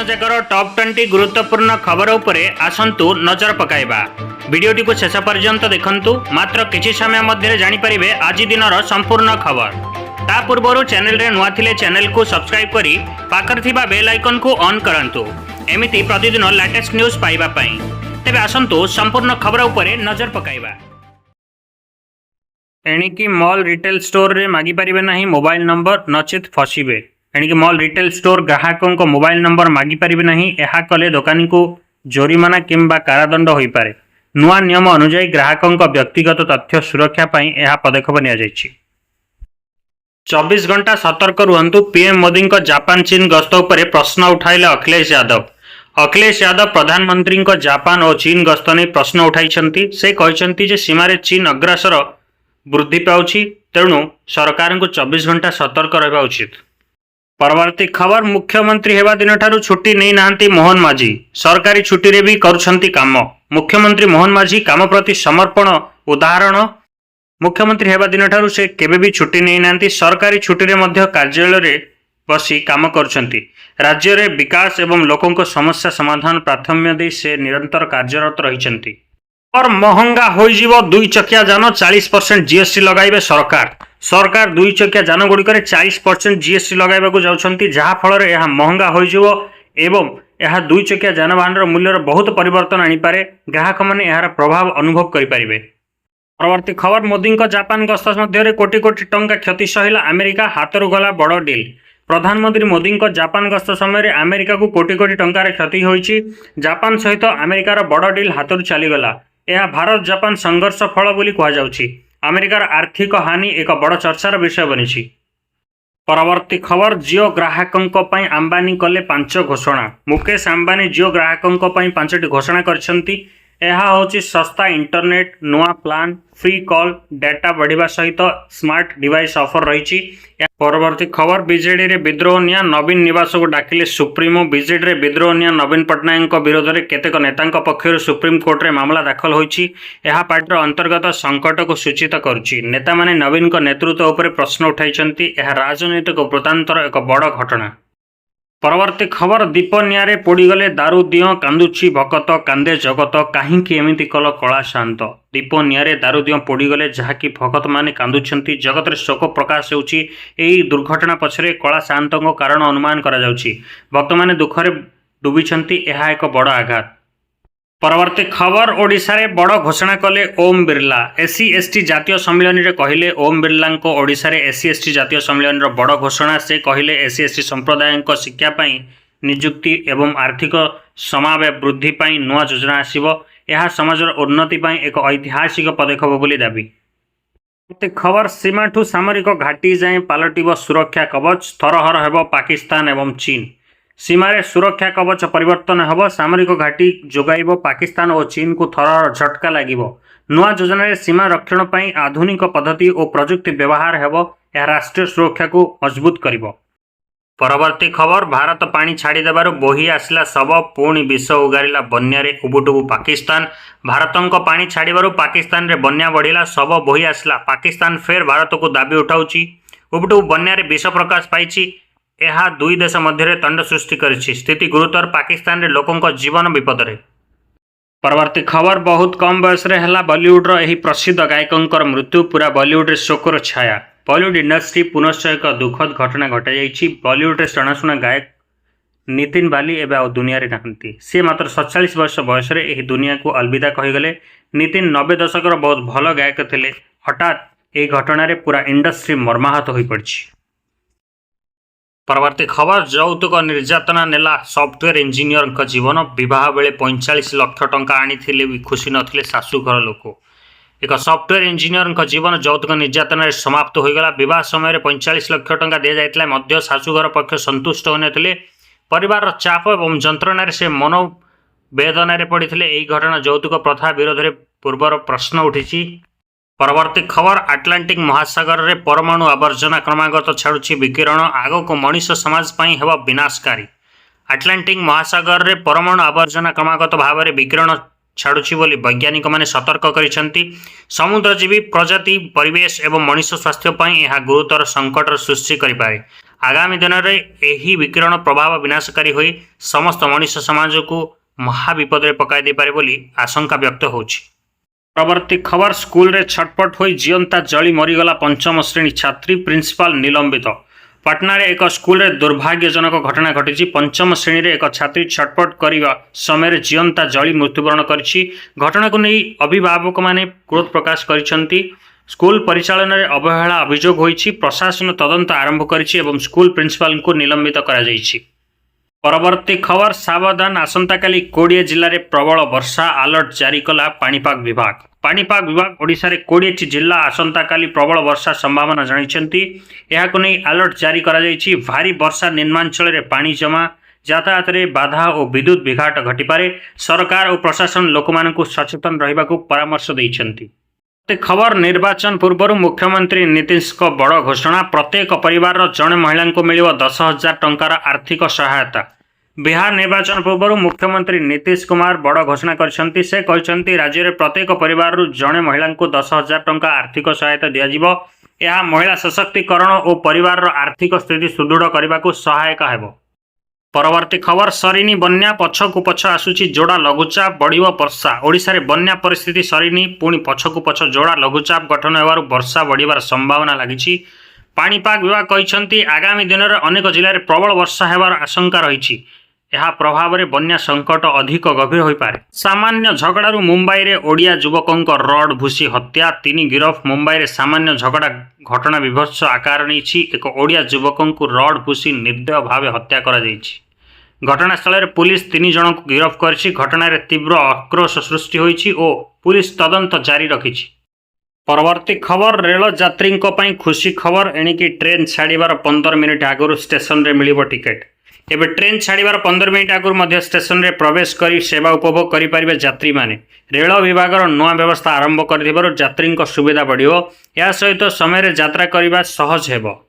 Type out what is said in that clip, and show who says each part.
Speaker 1: दिन जाकर टॉप 20 गुरुत्वपूर्ण खबर उपरे आसंतु नजर पकाइबा। वीडियोटी को शेष पर्यंत देखंतु। मात्र किछि समय मध्य जानि परिबे आज दिनर संपूर्ण खबर। ता पूर्वरु चैनल रे नुआ थिले चैनल को सब्सक्राइब करी पाकर थिबा बेल आइकन को ऑन करंतु एमिति प्रतिदिन लेटेस्ट न्यूज पाइबा पई। तेबे आसंतु संपूर्ण खबर उपरे नजर पकाइबा। एणिकी मॉल रिटेल स्टोर रे मागी परिबे नाही मोबाइल नंबर नचित फसिबे। एणिकी मॉल रिटेल स्टोर ग्राहकों को मोबाइल नंबर मागी परिबे नहीं। एहा कले दुकानी को जोरिमाना किंबा कारादंड होई पारे। नुआ नियम अनुसार ग्राहकों को व्यक्तिगत तथ्य सुरक्षा पई एहा पदक्षेप निया जायछि। 24 घंटा सतर्क रुहंतु। पीएम मोदी को जापान चीन गस्त उपरे प्रश्न उठाइले अखिलेश यादव। अखिलेश यादव प्रधानमंत्री को जापान और चीन गस्त नहीं प्रश्न उठाई। से कहते जे सीमार चीन अग्रसर वृद्धि पाउछि, तेणु सरकार को 24 घंटा सतर्क रहा उचित। परवर्ती खबर, मुख्यमंत्री हेबा दिन ठारू छुट्टी नहीं नाहंती मोहन माझी। सरकारी छुट्टी रे भी करुछंती काम। मुख्यमंत्री मोहन माझी काम प्रति समर्पण उदाहरण। मुख्यमंत्री हेबा दिन ठारू से केबे भी छुट्टी नहीं नाहंती। सरकारी छुट्टी रे मध्य कार्यालय रे बसी काम करुछंती। राज्य रे विकास एवं लोकों को समस्या समाधान प्राथम्य दे से निरंतर कार्यरत रहिछंती। और महंगा होइजिवो दुई चकिया जान 40% जीएसटी लगाइबे सरकार। सरकार दुई चकिया जान गुड़िक 40% जीएसटी लगाइबाकू जाउछंती, जहा फल रे यह महंगा होइजिवो एवं यह दुई चकिया जानवाहन मूल्यर बहुत परिवर्तन आनी पारे। ग्राहक माने यार प्रभाव अनुभव करि परिबे। परवर्ती खबर, मोदी को जापान गस्त मध्य कोटी कोटी टंका क्षति सहिला अमेरिका। हाथरू गला बड़ डील। प्रधानमंत्री मोदी को जापान गस्त समय अमेरिका को कोटी कोटी टंकार क्षति होइछि। जापान सहित अमेरिकार बड़ डील हाथरू चलीगला। यह भारत जापान संघर्ष फल बोली कह जाउछि। अमेरिकार आर्थिक हानि एक बड़ चर्चार विषय बनी। परवर्ती खबर, जियो ग्राहकों पई अंबानी कले 5 घोषणा। मुकेश अंबानी जियो ग्राहकों पई 5टी घोषणा करछंती। यह होची सस्ता इंटरनेट, नुआ प्लान, फ्री कॉल, डाटा बढ़िबा सहित स्मार्ट डिवाइस ऑफर रही। परवर्ती खबर, बीजेडी रे विद्रोह निया। नवीन निवास को डाकिले सुप्रीमो। बीजेडी रे विद्रोह निया नवीन पट्टनायक विरोध में केतेक नेतांक पक्षर सुप्रीम कोर्ट रे मामला दाखल होईछि। यह पार्टीर अंतर्गत संकट को सूचित करुछि। नेता माने नवीन को नेतृत्व उपरे प्रश्न उठाइछंती। यह राजनीतिक वृत्तांतर एक बड़ घटना। परवर्ती खबर, दीप निआरे पोड़ीगले दारू दियो कांदुची भकत कांदे जगत काहींकी एमिति कल कला शांत। दीप निआरे दारू दियो पोड़ीगले जहाँकि भकत माने कांदुछंती। जगत रे शोक प्रकाश होउछि। एही दुर्घटना पछरे कला शांतको कारण अनुमान करा जाउछि। भक्त माने दुखरे डुबिछंती। एहा एक बड़ आघात। परवर्ती खबर, ओडिशा रे बड़ घोषणा कले ओम बिरला। एससी एसटी जातीय सम्मेलन रे कहिले ओम बिरला को ओडिशा रे एससी एसटी जातीय सम्मेलन रो बड़ घोषणा। से कहिले एससी एसटी संप्रदाय को शिक्षा पाई नियुक्ति एवं आर्थिक समावेश वृद्धि पाई नुआ योजना आसीबो। यह समाजर उन्नति पाई एक ऐतिहासिक पदक्षेप बोली दाबी। खबर, सीमा ठू सामरिक घाटी जाए पालटिबो सुरक्षा कवच। थरहर हेबो पाकिस्तान एवं चीन। सीमारे सुरक्षा कवच परिवर्तन हेबो। सामरिक घाटी जोगाइबो पाकिस्तान और चीन को थरहर झटका लागिबो। नुआ योजना रे सीमा रक्षण पई आधुनिक पद्धति और प्रजुक्ति व्यवहार हेबो। यह राष्ट्रीय सुरक्षा को मजबूत करिबो। परवर्ती खबर, भारत पानी छाड़ी देबारु बोही आसला सब पुणी विष उगारिला बन्यारे उबुटुबु पाकिस्तान। भारतों को पानी छाड़बारु पाकिस्तान रे बन्या बढ़िला सब बोही आसला। पाकिस्तान फेर भारत को दाबी उठाउछि। उबुटुबु बन्यारे विष प्रकाश पाइछि। यह दुई देश मध्य तंड सृष्टि करिछि। स्थिति गुरुतर। पाकिस्तान रे लोकों को जीवन विपद रे। परवर्ती खबर, बहुत कम बयस रे हला बॉलीवुड रो एही प्रसिद्ध गायकों मृत्यु। पूरा बॉलीवुड रे शोकर छाया। बॉलीवुड इंडस्ट्री पुनश्च एक दुखद घटना घटा जाइछि। बॉलीवुड रे जनाशुना गायक नितिन बाली एबे आ दुनिया रे नाहंती। से मात्र 47 वर्ष बयस रे एही दुनिया को अलविदा कहिगले। नितिन 90 दशक रो बहुत भल गायक थिले। हठात एही घटना रे पूरा इंडस्ट्री मर्माहत होई पड़छि। परवर्ती खबर, यौतुक निर्यातना नेला सॉफ्टवेयर इंजीनियर जीवन। विवाह बेले 45 लाख टंका आनी भी खुशी नथिले शाशुघर लोक। एक सॉफ्टवेयर इंजीनियर जीवन यौतुक निर्यातना समाप्त होगला। विवाह समय 45 लाख टंका दि जाइतला मध्य शाशुघर पक्ष संतुष्ट होनथिले। परिवार चाप एवं जंत्रणा से मनोवेदन पड़ते। यही घटना यौतुक प्रथा विरोध में पूर्वर प्रश्न उठी। परवर्ती खबर, आटलांटिक महासागर रे परमाणु आवर्जना क्रमागत छाड़ुछि विकिरण। आग को मनीष समाज पई हेबो विनाशकारी। आटलांटिक महासागर रे परमाणु आवर्जना क्रमागत भाव में विकिरण छाड़ुछि बोली वैज्ञानिक माने सतर्क करिसेंती। समुद्रजीवी प्रजाति परिवेश एवं मनीष स्वास्थ्य पई यह गुरुतर संकटर सृष्टि करिपारे। आगामी दिन में यही विकिरण प्रभाव विनाशकारी हो समस्त मनुष्य समाज को महाविपद पकाई पारे बोली आशंका व्यक्त होछि। परवर्ती खबर स्कूल रे छटपट हो जीवंता जली मरीगला पंचम श्रेणी छात्री प्रिंसिपाल निलंबित। पटना रे एक स्कूल रे दुर्भाग्यजनक घटना घटी। पंचम श्रेणी रे एक छात्री छटपट करने समय जीवंता जली मृत्युवरण करिछि। घटना को नहीं अभिभावक माने क्रोध प्रकाश करिसेंती। स्कूल परिचालन में अवहेला अभियोग होइछि। प्रशासन तदंत आरंभ करिछि एवं स्कूल प्रिंसिपाल को निलंबित करा जाइछि। परवर्ती खबर सावधान आसंताकाली 20 जिले में प्रबल वर्षा अलर्ट जारी कला पाणीपाग विभाग। पाणीपाग विभाग ओडिशा रे 20 जिला आसंताकाली प्रबल वर्षा संभावना जणाइछन्ति। एहाको नै अलर्ट जारी करा जाइछि। भारी वर्षा निम्नांचल रे पानी जमा यातायात रे बाधा और विद्युत विघाट घटिपारे सरकार और प्रशासन लोकमानकु सचेतन रहिबाकु परामर्श दैछन्ति। खबर निर्वाचन पूर्व मुख्यमंत्री नीतीश को बड़ घोषणा। प्रत्येक परिवार जड़े महिला को मिल 10,000 टंकार आर्थिक सहायता। बिहार निर्वाचन पूर्व मुख्यमंत्री नीतीश कुमार बड़ घोषणा करछन्ति। से कहछन्ति राज्य में प्रत्येक परिवार जड़े महिला को 10,000 टंका आर्थिक सहायता दियाजिबो। यह महिला सशक्तिकरण और परिवार आर्थिक स्थिति सुदृढ़ करने को सहायक हेबो। परवर्ती खबर सरिनी बन्या पछकु पछ आसुची जोड़ा लघुचाप बढ़िव वर्षा। ओडिशा रे बन्या परिस्थिति सरिनी पुणी पछकु पछ जोड़ा लघुचाप गठन होवारु वर्षा बढ़िवार संभावना लागिछि। पाणीपाग विभाग कहिसंती आगामी दिन में अनेक जिले में प्रबल वर्षा हेबार आशंका रहिछि। यह प्रभाव में बन्या संकट अधिक गभीर हो पारे। सामान्य झगड़ारू मुंबई रे ओडिया युवकों रड भूसी हत्या 3 गिरफ। मुंबई रे सामान्य झगड़ा घटना विभत्स आकार नहीं। एक ओडिया युवकों रड भूसी निर्दय भाव हत्या करा जाइछि। घटनास्थल में पुलिस 3 जन को गिरफ्त कर घटना तीव्र आक्रोश सृष्टि होइछि और पुलिस तदंत जारी रखिछि। परवर्ती खबर रेल यात्री खुशी खबर। एणिकी ट्रेन छाड़ीबार 15 मिनिट आगुरी स्टेशन रे मिलिबो टिकेट। एबे ट्रेन छाड़ीबार 15 मिनिट आगुरी मध्य स्टेशन रे प्रवेश करी सेवा उपभोग करि परिबे यात्री माने। रेल विभाग नुआ व्यवस्था आरंभ कर यात्री सुविधा बढ़िबो। या सहित समय रे यात्रा करबा सहज हेबो।